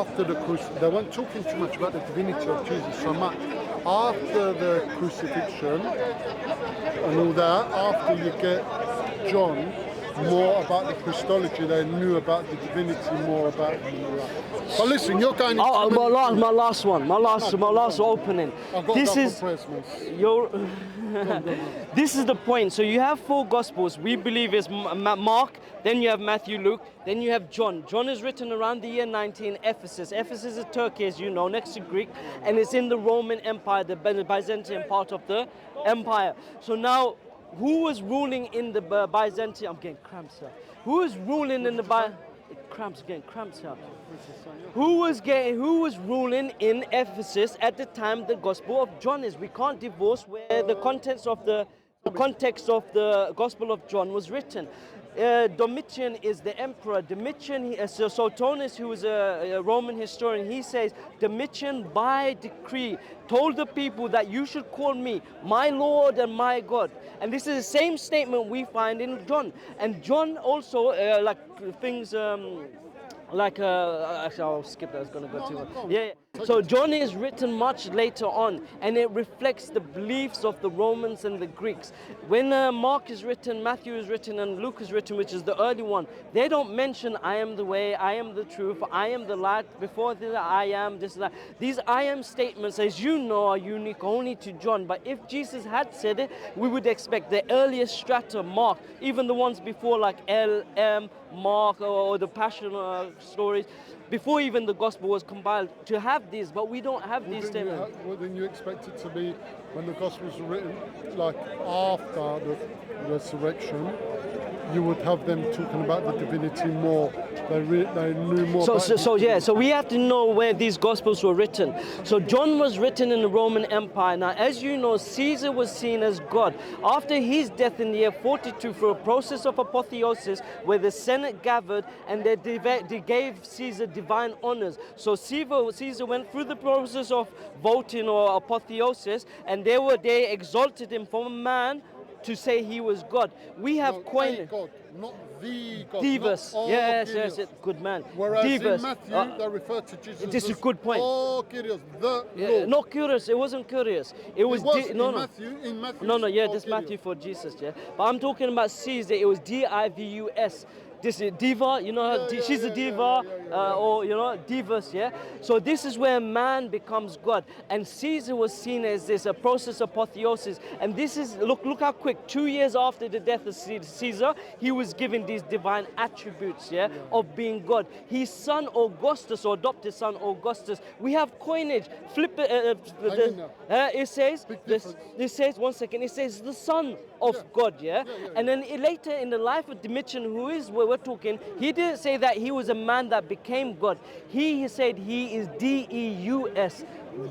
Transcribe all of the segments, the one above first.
after the crucifixion, they weren't talking too much about the divinity of Jesus so much. After the crucifixion and all that, after you get John, more about the Christology, they knew about the divinity more about him. But listen, you're going. Oh, my last one, my last opening. This is your. This is the point. So you have 4 Gospels. We believe is Mark. Then you have Matthew, Luke. Then you have John. John is written around the year 90 in Ephesus. Ephesus is Turkey, as you know, next to Greek, and it's in the Roman Empire, the Byzantine part of the empire. So now, who was ruling in the Byzantine? I'm getting cramps here. Who was ruling in the getting cramps here. Who was ruling in Ephesus at the time the Gospel of John is? We can't divorce where the context of the Gospel of John was written. Domitian is the emperor. Domitian, Suetonius, who was a Roman historian, he says, Domitian by decree told the people that you should call me my Lord and my God. And this is the same statement we find in John. And John also, actually I'll skip that, I was going to go too much. Yeah. So John is written much later on, and it reflects the beliefs of the Romans and the Greeks. When Mark is written, Matthew is written, and Luke is written, which is the early one, they don't mention I am the way, I am the truth, I am the light, before the I am, this and that. These I am statements, as you know, are unique only to John. But if Jesus had said it, we would expect the earliest strata, Mark, even the ones before like L, M, Mark, or the Passion stories, before even the Gospel was compiled, to have these, but we don't have these statements. Then you expect it to be, when the Gospels were written, like after the resurrection, you would have them talking about the divinity more. They knew more. So we have to know where these Gospels were written. So John was written in the Roman Empire. Now, as you know, Caesar was seen as God. After his death in the year 42, for a process of apotheosis, where the Senate gathered and they gave Caesar divine honors. So Caesar went through the process of voting or apotheosis, and they exalted him from a man to say he was God. We have coined God, not the God. Divus. Yes, good man. Whereas Divus. in Matthew, they refer to Jesus. This is a good point. Oh, Kyrios, the Lord. Not curious. It wasn't curious. It was in Matthew. In Matthew. This Matthew for Jesus. Yeah, but I'm talking about Caesar. It was Divus. This is diva, you know, she's a diva, or, you know, divas, yeah? So this is where man becomes God. And Caesar was seen as this, a process of apotheosis. And this is, look how quick, 2 years after the death of Caesar, he was given these divine attributes, of being God. His son Augustus, or adopted son Augustus, we have coinage, flip it, it says, one second, it says the son of God, And then later in the life of Domitian, who is we're talking, he didn't say that he was a man that became God. He said he is Deus,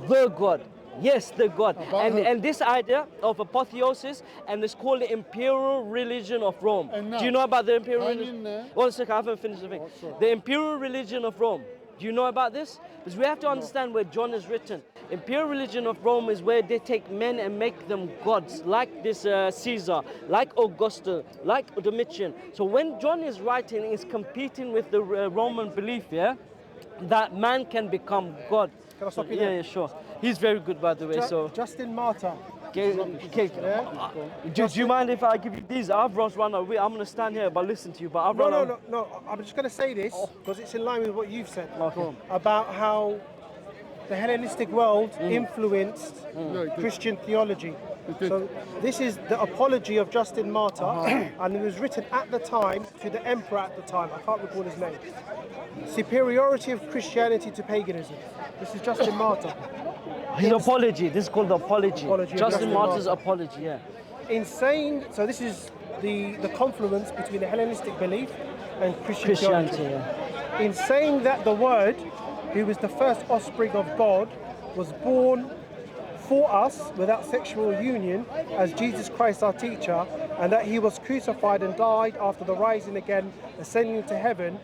the God. Yes, the God. And this idea of apotheosis, and it's called the imperial religion of Rome. Do you know about the imperial religion? 1 second, I haven't finished the thing. The imperial religion of Rome. Do you know about this? Because we have to understand where John is written. Imperial religion of Rome is where they take men and make them gods, like this Caesar, like Augustus, like Domitian. So when John is writing, he's competing with the Roman belief, that man can become God. Can I stop you there? Yeah, sure. He's very good, by the way. Justin Martyr. Do you mind if I give you these? I've run away. I'm going to stand here but listen to you. But No. I'm just going to say this because it's in line with what you've said about how the Hellenistic world influenced Christian theology. So this is the apology of Justin Martyr, and it was written at the time to the emperor at the time. I can't recall his name. Superiority of Christianity to paganism. This is Justin Martyr. His apology. This is called the apology. Justin Martyr's apology. Insane. So this is the confluence between the Hellenistic belief and Christianity. In saying that the Word, who was the first offspring of God, was born for us without sexual union as Jesus Christ our teacher, and that he was crucified and died after the rising again, ascending to heaven,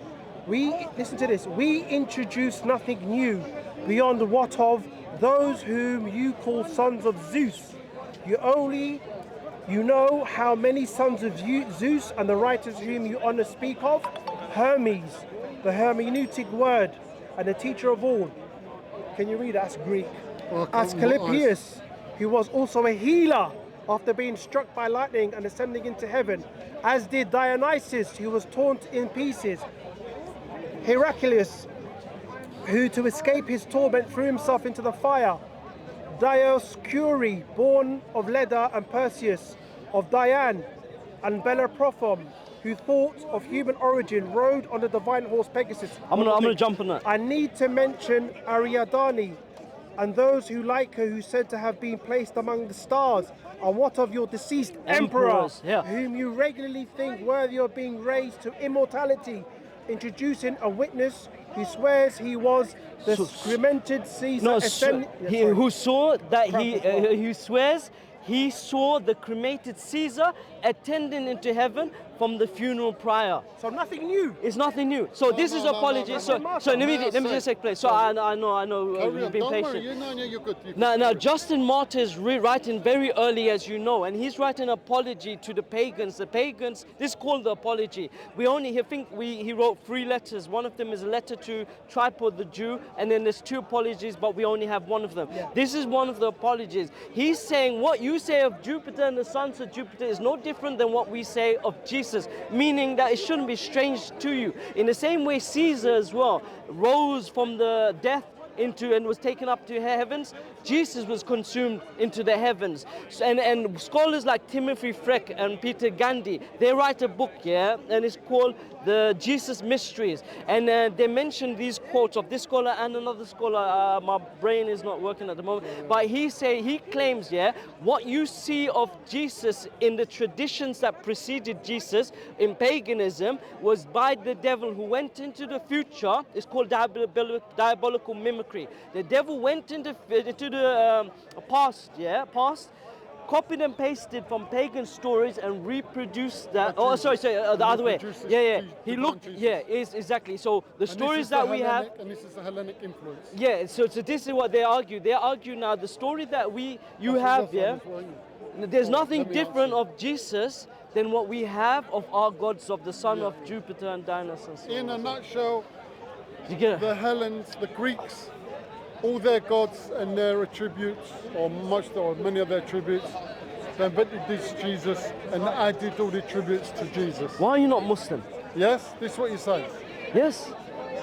listen to this, we introduce nothing new beyond what of those whom you call sons of Zeus. You know how many sons of Zeus and the writers whom you honor speak of? Hermes, the hermeneutic word, and the teacher of all. Can you read that? That's Greek. Okay, Asclepius, who was also a healer after being struck by lightning and ascending into heaven, as did Dionysius, who was torn in pieces. Heraclius, who to escape his torment threw himself into the fire. Dioscuri, born of Leda, and Perseus, of Diane, and Bellerophon, who thought of human origin, rode on the divine horse Pegasus. I'm gonna jump on that. I need to mention Ariadne and those who like her, who said to have been placed among the stars. And what of your deceased emperor, Emperors, yeah. whom you regularly think worthy of being raised to immortality, introducing a witness who swears he was the cremated Caesar. No, who saw that who swears he saw the cremated Caesar ascending into heaven from the funeral prior. So nothing new. It's nothing new. So this is apology. So let me just explain. So I know you've been patient. You're good. Now Justin Martyr is writing very early, as you know, and he's writing an apology to the pagans. The pagans, this is called the apology. He wrote 3 letters. One of them is a letter to Tripod the Jew, and then there's 2 apologies, but we only have one of them. Yeah. This is one of the apologies. He's saying what you say of Jupiter and the sons of Jupiter is no different than what we say of Jesus, meaning that it shouldn't be strange to you. In the same way, Caesar as well rose from the death into and was taken up to heavens. Jesus was consumed into the heavens. And scholars like Timothy Freck and Peter Gandhi, they write a book, and it's called The Jesus Mysteries. And they mention these quotes of this scholar and another scholar. My brain is not working at the moment. But he claims, what you see of Jesus in the traditions that preceded Jesus in paganism was by the devil who went into the future. It's called diabolical mimicry. The devil went into the past, copied and pasted from pagan stories and reproduced that. Oh, sorry, the other way. He looked, exactly. So the stories that we have. And this is a Hellenic influence. Yeah, so this is what they argue. They argue now the story that you have, there's nothing different of Jesus than what we have of our gods, of the son of Jupiter and Dionysus. In a nutshell, the Hellenes, the Greeks, all their gods and their attributes, or many of their attributes, they invented this Jesus and added all the tributes to Jesus. Why are you not Muslim? Yes, this is what you say. Yes.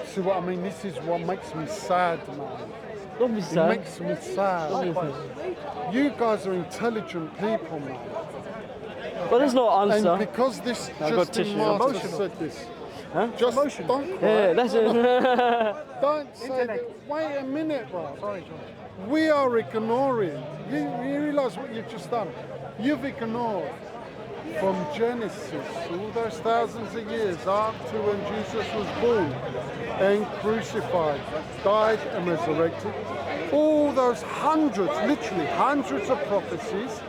See what I mean? This is what makes me sad, man. Don't be sad. It makes me sad. You guys are intelligent people, man. But there's no answer. And because this Justin Martyr said this. Huh? Just don't cry. That's it. Don't say that. Wait a minute, bro. Sorry, John. We are ignoring. You realise what you've just done? You've ignored from Genesis, all those thousands of years up to when Jesus was born and crucified, died and resurrected. All those literally hundreds of prophecies.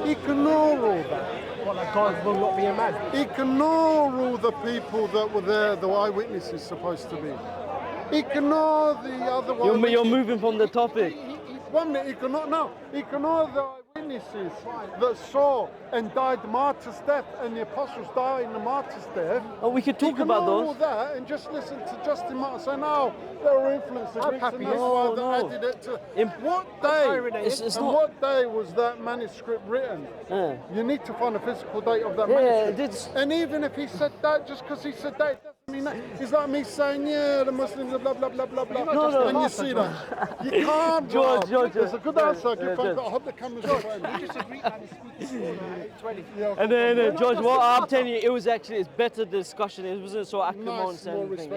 Ignore all that. What, like God will not be a man? Ignore all the people that were there, the eyewitnesses supposed to be. Ignore the other one. You're moving from the topic. 1 minute, ignore the eyewitnesses that saw and died martyr's death, and the apostles died in the martyr's death. Oh, we could talk about those. Ignore all that and just listen to Justin Martyr say, no, they were influenced. I'm happy. Added it to. What day? What day was that manuscript written? You need to find a physical date of that manuscript. And even if he said that, just because he said that, it doesn't mean that. It's like me saying, the Muslims are blah blah blah blah blah. No, and you see that. You can't. George. It's a good answer. I hope the camera's on. You disagree and speak 20. And then George, I'm telling you, it's better discussion. It wasn't so acrimonious and more everything.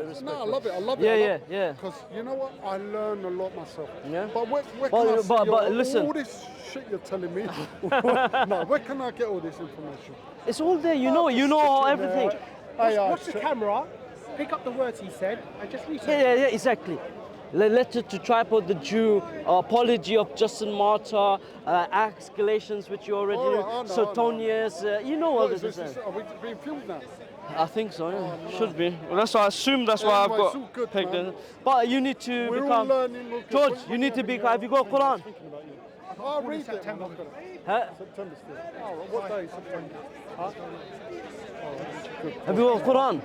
respectful. No, I love it. Yeah. Because you know what? I learn a lot myself. Yeah. But where can I see listen. all this shit you're telling me? Where can I get all this information? It's all there. You know everything. Watch the camera, pick up the words he said, and just read it. Yeah, exactly. Letter to Tripod the Jew, apology of Justin Martyr, Acts, Galatians, which you already know, Suetonius, you know all this. Are we being filmed now? I think so, yeah. Should be. Well, that's why I assume that's why I've got pegged in. But you need to become... George, you need to be... Have you got Quran? I'll read it. September still. What day is September? Have you got Quran?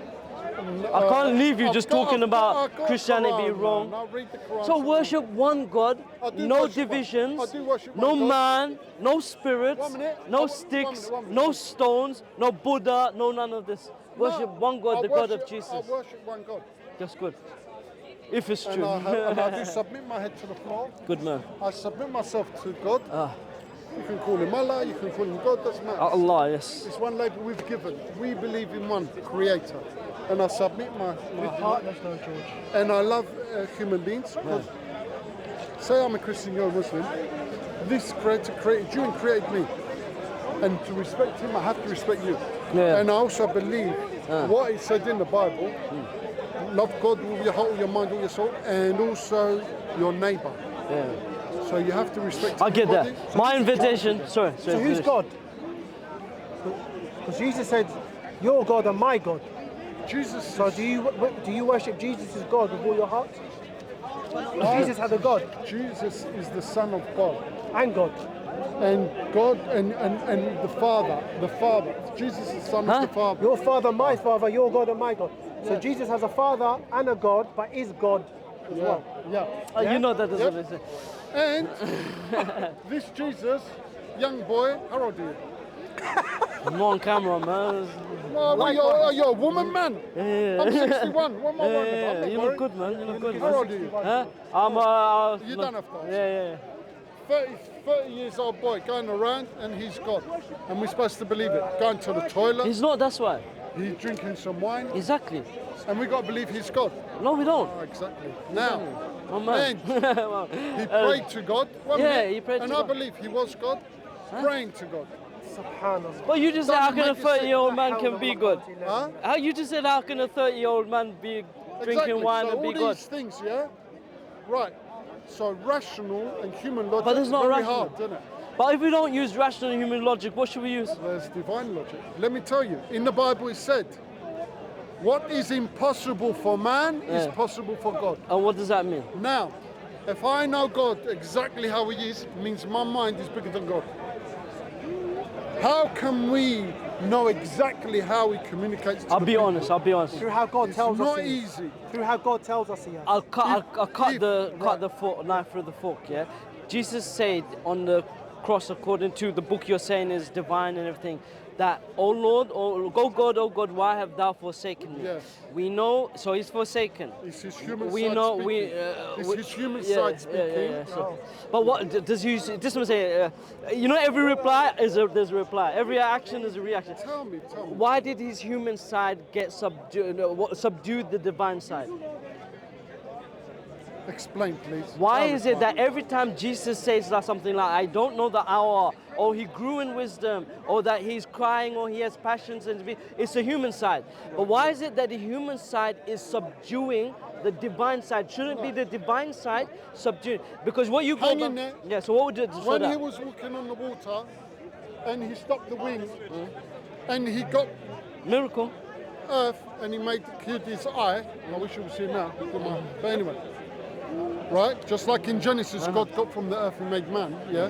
I can't leave you I've just got- talking I've got- about Christianity being Quran, wrong. man. I'll read the Quran So to you. worship one God, I do no worship one- divisions, I do worship no one God. man, no spirits, One minute. no One sticks, minute, one minute. no stones, no Buddha, no none of this. Worship No, one God, I the God worship- of Jesus. I worship one God. That's good. If it's And true. and I do submit my head to the floor. Good man. I submit myself to God. Ah. You can call him Allah, you can call him God, doesn't matter. Allah, yes. It's one label we've given. We believe in one creator. And I submit my heart. There's no George. And I love human beings. Because say I'm a Christian, you're a Muslim. This creator created you and created me. And to respect him, I have to respect you. Yeah. And I also believe what it said in the Bible. Love God with your heart, your mind, all your soul, and also your neighbor. Yeah. So you have to respect I get that. everybody. My invitation. Sorry. So who's God? Because Jesus said, "Your God and my God." Jesus. So do you worship Jesus as God with all your heart? Jesus had a God Jesus is the Son of God. and God. And God and the Father. Jesus is the Son of the Father. Your Father, my Father, your God and my God. So Jesus has a Father and a God, but is God as well. Yeah. Oh, you know that doesn't Yep. make sense. And this Jesus, young boy, how old are you? I'm on camera, man. No, you're a woman, man. Yeah. I'm 61. What am I worried about? I'm Yeah, not you look worried. good, man. You look good. How old are you? Huh? You don't have to answer. Yeah. 30 years old boy going around and he's God. And we're supposed to believe it. Going to the toilet, He's not, that's why. he's drinking some wine, Exactly. and we got to believe he's God. No, we don't. Oh, exactly. Now, Oh, man. he prayed to God. One yeah, minute, he prayed and to I God. believe he was God, praying to God. Subhanallah. But you just said, how can a Doesn't make it 30-year-old man can be good? Huh? How you just said, how can a 30-year-old man be drinking Exactly. wine So and be all God? these things, yeah? Right. So rational and human logic But there's is not very rational. hard, isn't it? But if we don't use rational human logic, what should we use? There's divine logic. Let me tell you, in the Bible it said, what is impossible for man is Yeah. possible for God. And what does that mean? Now, if I know God exactly how he is, it means my mind is bigger than God. How can we know exactly how he communicates to I'll the be people? honest. Through how God It's tells us not he is. easy. Through how God tells us he is. I'll cut if- the right. fork, knife through the fork, yeah? Jesus said on the cross, according to the book you're saying is divine and everything, that, oh Lord, oh God, why have thou forsaken me? Yes. We know, so he's forsaken. It's his human We side know, speaking. It's we- his human yeah, side speaking. Yeah. So, but what does he? This one say, you know, every reply there's a reply. Every action is a reaction. Tell me. Why did his human side get subdued the divine side? Explain, please. Why Tell is me. it that every time Jesus says that something like, I don't know the hour, or he grew in wisdom, or that he's crying, or he has passions, and it's the human side. But why is it that the human side is subduing the divine side? Shouldn't be the divine side subdued? Because what you go Hang in back- there. Yeah, so what would it so When that- he was walking on the water and he stopped the wind and he got Miracle. earth and he killed his eye. I wish you would see it now. But anyway, right? Just like in Genesis, God got from the earth and made man. Yeah.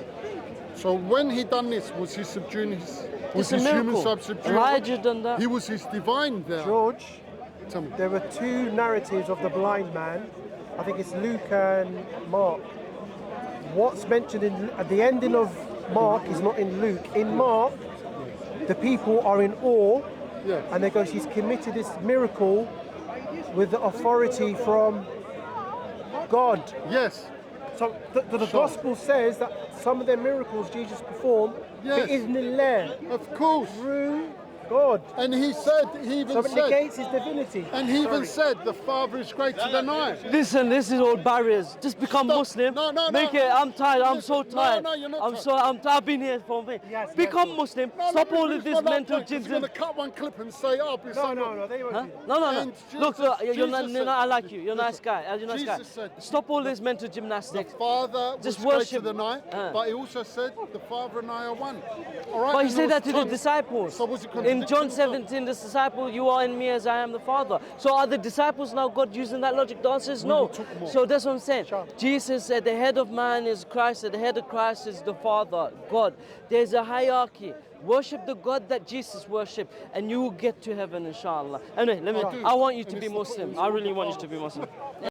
So when he done this, was he subduing his? Was It's a his human miracle. side subduing? Elijah done that. He was his divine there. George, Tell me. there were two narratives of the blind man. I think it's Luke and Mark. What's mentioned at the ending of Mark is not in Luke. In Mark, the people are in awe, Yeah. and they go, she's committed this miracle with the authority from God. Yes. So the gospel says that some of the miracles Jesus performed, Yes. bi'idhnillah, Of course. through God. And he said, he even So it said, negates his divinity. and he even said, the Father is greater than I. Listen, this is all barriers. Just become Stop. Muslim. No. Make it. I'm tired. I'm so Listen, no, tired. no, you're not I'm tired. so. I've been here for a minute. Yes, Become yes. Muslim. No, Stop let me all of finish this my last mental point, 'cause jinns. you're going to cut one clip and say, oh, it's No, they won't Huh? do that. No. And Look, Jesus- you're not, Jesus I said- like you. You're a nice guy. You're a nice guy. Jesus said- Stop all this mental The gymnastics. Father was Just greater worship. than I, but he also said, the Father and I are one. All right? But he And said there that to was the tons- disciples. So was it In In John 17, the disciple, you are in me as I am the Father. So are the disciples now God using that logic? The answer is no. So that's what I'm saying. Jesus said the head of man is Christ, and the head of Christ is the Father, God. There's a hierarchy. Worship the God that Jesus worshipped, and you will get to heaven, inshallah. Anyway, I want you to be Muslim. I really want you to be Muslim.